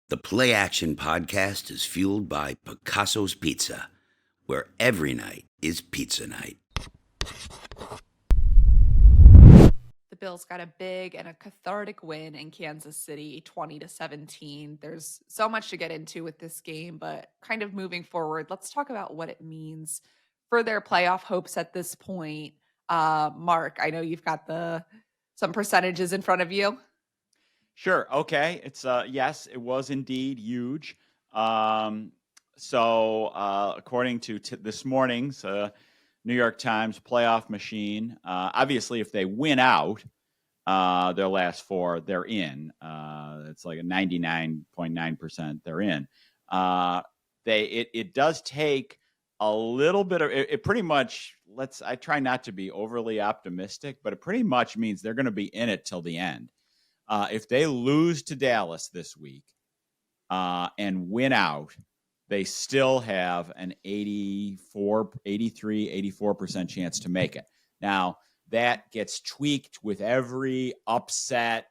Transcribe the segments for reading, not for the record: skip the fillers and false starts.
The PlayAction Podcast is fueled by Picasso's Pizza, where every night is pizza night. The Bills got a big and a cathartic win in Kansas City, 20-17. There's so much to get into with this game, but kind of moving forward, let's talk about what it means for their playoff hopes at this point. Mark, I know you've got some percentages in front of you. Sure. Okay. It's yes, it was indeed huge. According to this morning's New York Times playoff machine, obviously, if they win out their last four, they're in. It's like a 99.9% they're in. It does take a little bit of it. Pretty much. I try not to be overly optimistic, but it pretty much means they're going to be in it till the end. If they lose to Dallas this week and win out, they still have an 84% chance to make it. Now, that gets tweaked with every upset,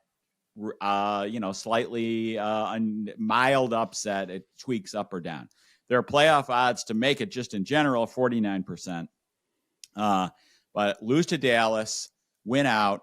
slightly mild upset. It tweaks up or down. Their playoff odds to make it just in general, 49%. But lose to Dallas, win out,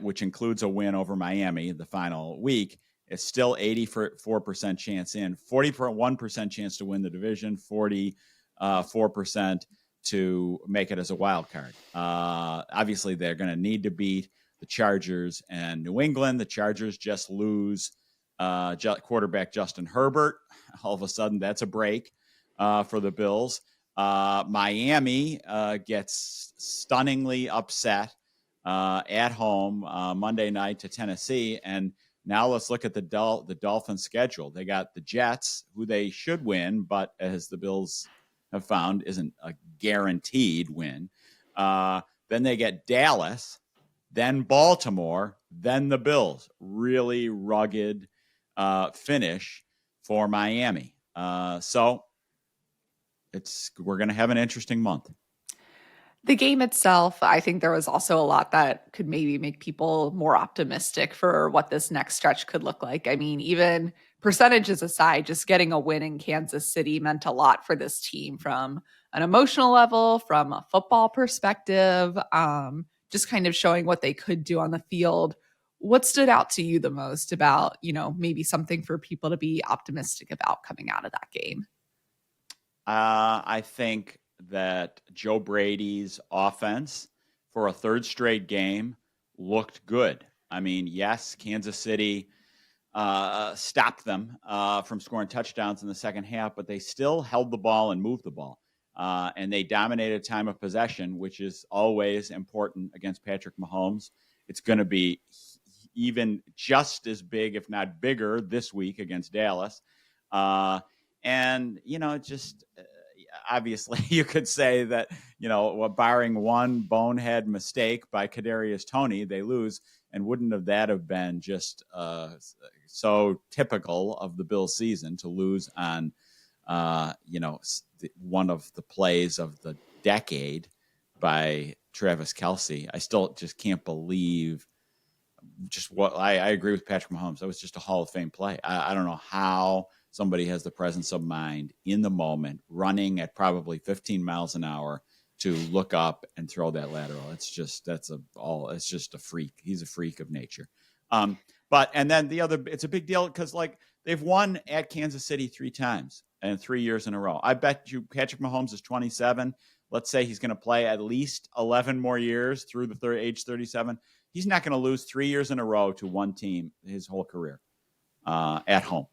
which includes a win over Miami the final week, is still 84% chance in, 41% chance to win the division, 44% to make it as a wild card. Obviously, they're going to need to beat the Chargers and New England. The Chargers just lose quarterback Justin Herbert. All of a sudden, that's a break for the Bills. Miami gets stunningly upset at home Monday night to Tennessee. And now let's look at the Dolphins' schedule. They got the Jets, who they should win, but as the Bills have found, isn't a guaranteed win. Then they get Dallas, then Baltimore, then the Bills. Really rugged finish for Miami. So we're going to have an interesting month. The game itself, I think there was also a lot that could maybe make people more optimistic for what this next stretch could look like. I mean, even percentages aside, just getting a win in Kansas City meant a lot for this team from an emotional level, from a football perspective, just kind of showing what they could do on the field. What stood out to you the most about, maybe something for people to be optimistic about coming out of that game? I think that Joe Brady's offense for a third straight game looked good. I mean, yes, Kansas City stopped them from scoring touchdowns in the second half, but they still held the ball and moved the ball. And they dominated time of possession, which is always important against Patrick Mahomes. It's going to be even just as big, if not bigger, this week against Dallas. Obviously, you could say that, barring one bonehead mistake by Kadarius Toney, they lose. And wouldn't that have been just so typical of the Bills season to lose on, one of the plays of the decade by Travis Kelce? I still just can't believe just what I agree with Patrick Mahomes. That was just a Hall of Fame play. I don't know how somebody has the presence of mind in the moment, running at probably 15 miles an hour to look up and throw that lateral. It's just a freak. He's a freak of nature. And then it's a big deal because they've won at Kansas City 3 times and 3 years in a row. I bet you Patrick Mahomes is 27. Let's say he's going to play at least 11 more years through the age 37. He's not going to lose 3 years in a row to one team his whole career at home.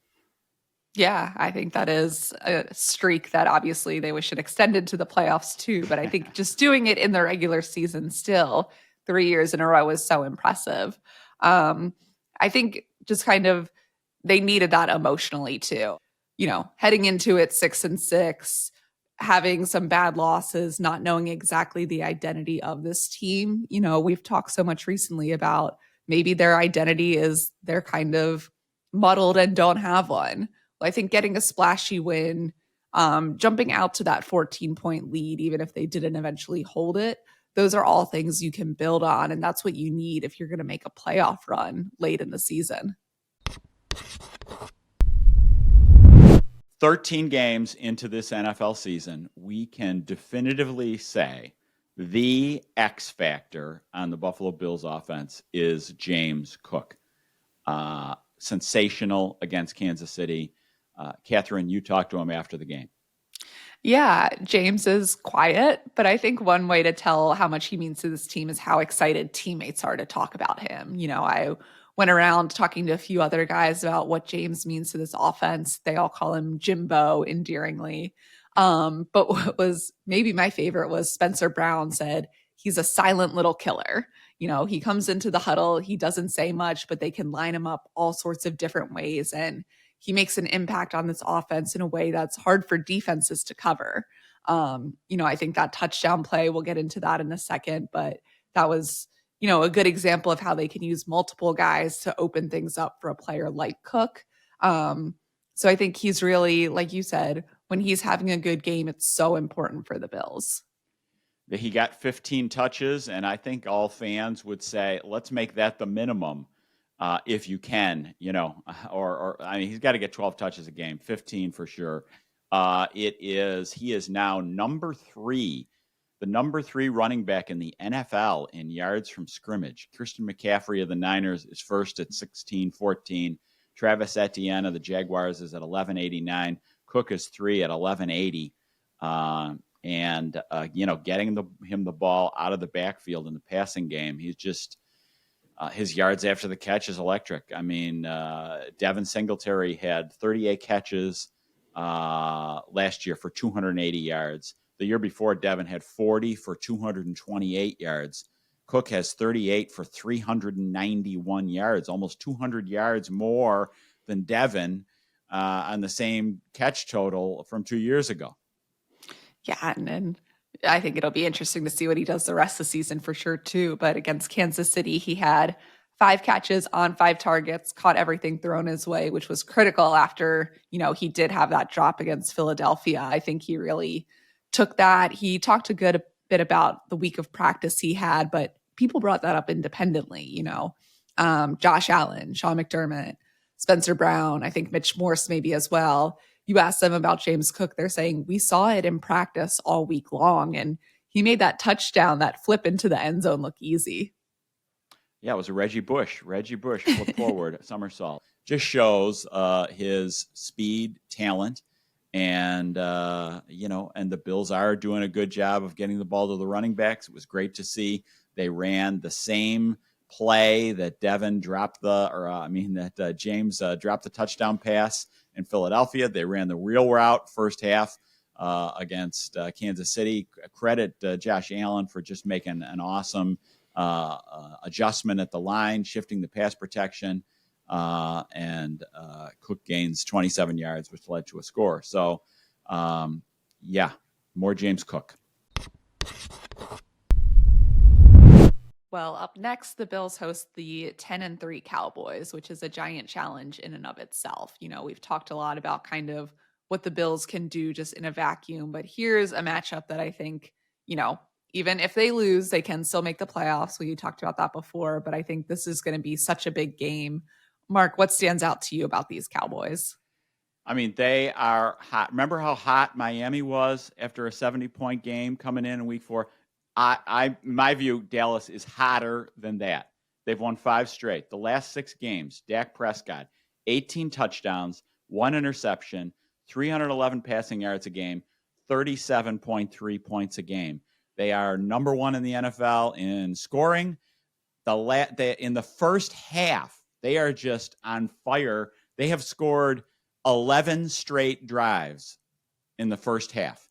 Yeah, I think that is a streak that obviously they wish it extended to the playoffs too. But I think just doing it in the regular season still 3 years in a row is so impressive. I think just kind of they needed that emotionally too. Heading into it 6-6, having some bad losses, not knowing exactly the identity of this team. We've talked so much recently about maybe their identity is they're kind of muddled and don't have one. I think getting a splashy win, jumping out to that 14-point lead, even if they didn't eventually hold it, those are all things you can build on. And that's what you need if you're going to make a playoff run late in the season. 13 games into this NFL season, we can definitively say the X factor on the Buffalo Bills offense is James Cook. Sensational against Kansas City. Katherine, you talked to him after the game. Yeah, James is quiet, but I think one way to tell how much he means to this team is how excited teammates are to talk about him. I went around talking to a few other guys about what James means to this offense. They all call him Jimbo endearingly. But what was maybe my favorite was Spencer Brown said he's a silent little killer. He comes into the huddle, he doesn't say much, but they can line him up all sorts of different ways. And he makes an impact on this offense in a way that's hard for defenses to cover. I think that touchdown play, we'll get into that in a second, but that was, a good example of how they can use multiple guys to open things up for a player like Cook. So I think he's really, like you said, when he's having a good game, it's so important for the Bills. He got 15 touches, and I think all fans would say, let's make that the minimum. If you can, or he's got to get 12 touches a game, 15 for sure. He is now the number 3 running back in the NFL in yards from scrimmage. Christian McCaffrey of the Niners is first at 16-14. Travis Etienne of the Jaguars is at 1189. Cook is 3 at 1180. Getting him the ball out of the backfield in the passing game, he's just his yards after the catch is electric. Devin Singletary had 38 catches last year for 280 yards. The year before, Devin had 40 for 228 yards. Cook has 38 for 391 yards, almost 200 yards more than Devin on the same catch total from 2 years ago. Yeah, and I think it'll be interesting to see what he does the rest of the season for sure, too. But against Kansas City, he had 5 catches on 5 targets, caught everything thrown his way, which was critical after, he did have that drop against Philadelphia. I think he really took that. He talked a good bit about the week of practice he had, but people brought that up independently, Josh Allen, Sean McDermott, Spencer Brown, I think Mitch Morse maybe as well. You ask them about James Cook, they're saying, we saw it in practice all week long, and he made that touchdown, that flip into the end zone look easy. Yeah, it was a Reggie Bush flip forward somersault. Just shows his speed, talent, and the Bills are doing a good job of getting the ball to the running backs. It was great to see they ran the same play that James dropped the touchdown pass in Philadelphia. They ran the real route first half against Kansas City. Credit Josh Allen for just making an awesome adjustment at the line, shifting the pass protection, and Cook gains 27 yards, which led to a score. So, more James Cook. Well, up next, the Bills host the 10-3 Cowboys, which is a giant challenge in and of itself. We've talked a lot about kind of what the Bills can do just in a vacuum, but here's a matchup that I think, even if they lose, they can still make the playoffs. We talked about that before, but I think this is going to be such a big game. Mark, what stands out to you about these Cowboys? They are hot. Remember how hot Miami was after a 70-point game coming in week 4? In my view, Dallas is hotter than that. They've won 5 straight. The last 6 games, Dak Prescott, 18 touchdowns, 1 interception, 311 passing yards a game, 37.3 points a game. They are number 1 in the NFL in scoring. In the first half, they are just on fire. They have scored 11 straight drives in the first half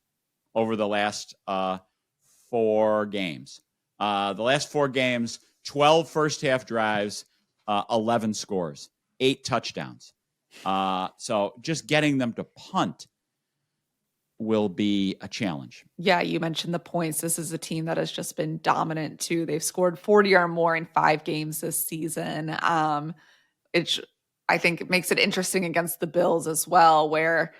over the last 4 games. The last 4 games, 12 first half drives, 11 scores, 8 touchdowns. So just getting them to punt will be a challenge. Yeah, you mentioned the points. This is a team that has just been dominant too. They've scored 40 or more in 5 games this season. I think it makes it interesting against the Bills as well, where,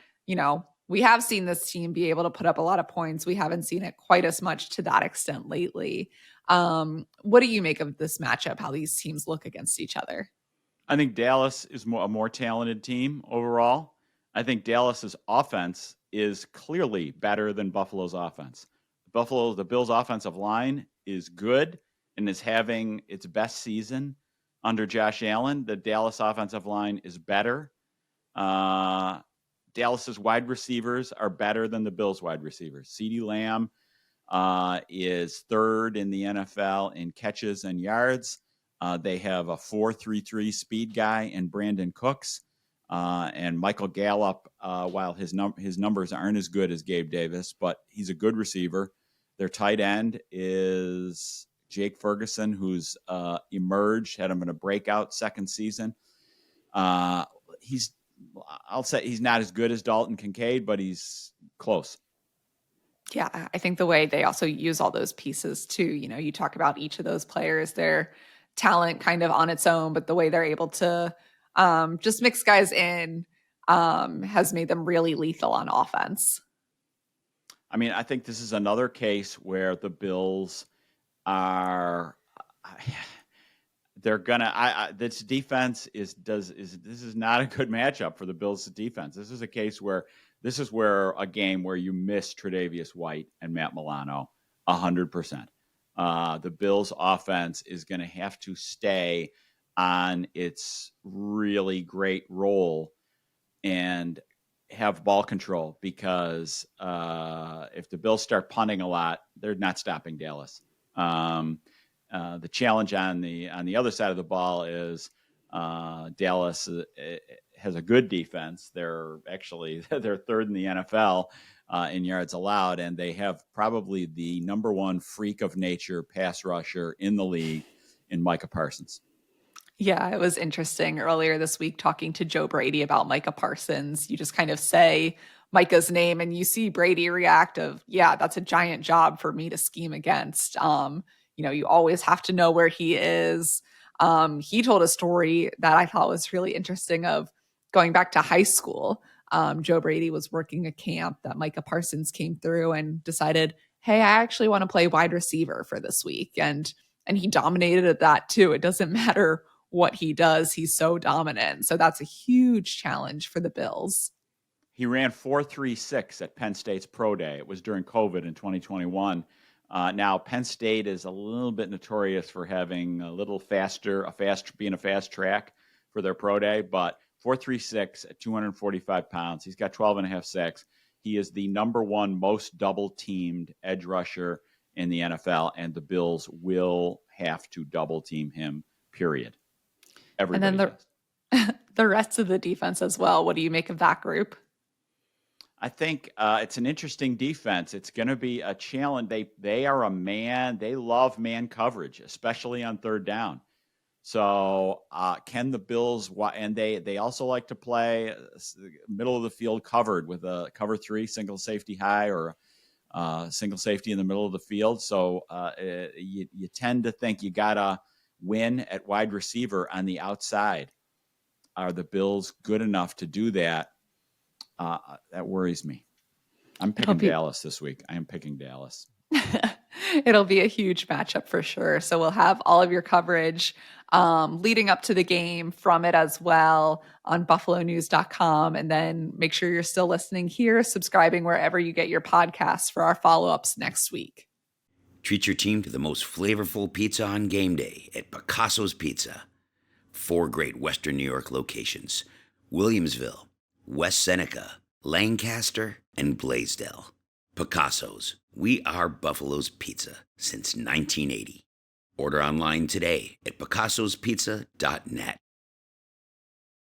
we have seen this team be able to put up a lot of points. We haven't seen it quite as much to that extent lately. What do you make of this matchup, how these teams look against each other? I think Dallas is a more talented team overall. I think Dallas's offense is clearly better than Buffalo's offense. The Bills' offensive line is good and is having its best season under Josh Allen. The Dallas offensive line is better. Dallas's wide receivers are better than the Bills' wide receivers. CeeDee Lamb is third in the NFL in catches and yards. They have a 4.33 speed guy in Brandon Cooks. And Michael Gallup, while his numbers aren't as good as Gabe Davis, but he's a good receiver. Their tight end is Jake Ferguson, who's emerged, had him in a breakout second season. I'll say he's not as good as Dalton Kincaid, but he's close. Yeah, I think the way they also use all those pieces too, you talk about each of those players, their talent kind of on its own, but the way they're able to just mix guys in has made them really lethal on offense. I mean, I think this is another case where the Bills are this defense this is not a good matchup for the Bills' defense. This is a case where a game where you miss Tre'Davious White and Matt Milano 100%. The Bills' offense is going to have to stay on its really great roll and have ball control, because if the Bills start punting a lot, they're not stopping Dallas. The challenge on the other side of the ball is Dallas has a good defense. They're third in the NFL in yards allowed, and they have probably the number one freak of nature pass rusher in the league in Micah Parsons. Yeah, it was interesting earlier this week talking to Joe Brady about Micah Parsons. You just kind of say Micah's name and you see Brady react of, yeah, that's a giant job for me to scheme against. You always have to know where he is. He told a story that I thought was really interesting of going back to high school. Joe Brady was working a camp that Micah Parsons came through and decided, hey, I actually want to play wide receiver for this week. And he dominated at that too. It doesn't matter what he does. He's so dominant. So that's a huge challenge for the Bills. He ran 4.36 at Penn State's Pro Day. It was during COVID in 2021. Now, Penn State is a little bit notorious for having being a fast track for their Pro Day, but 4.36 at 245 pounds. He's got 12.5 sacks. He is the number one most double-teamed edge rusher in the NFL, and the Bills will have to double-team him, period. Everybody and then the rest of the defense as well. What do you make of that group? I think it's an interesting defense. It's going to be a challenge. They love man coverage, especially on third down. So can the Bills, and they also like to play middle of the field covered with a cover 3 single safety high or single safety in the middle of the field. So you tend to think you got to win at wide receiver on the outside. Are the Bills good enough to do that? That worries me. I'm picking Dallas this week. I am picking Dallas. It'll be a huge matchup for sure. So we'll have all of your coverage leading up to the game from it as well on buffalonews.com. And then make sure you're still listening here, subscribing wherever you get your podcasts for our follow-ups next week. Treat your team to the most flavorful pizza on game day at Picasso's Pizza. 4 great Western New York locations: Williamsville, West Seneca, Lancaster, and Blaisdell. Picasso's. We are Buffalo's Pizza since 1980. Order online today at picassospizza.net.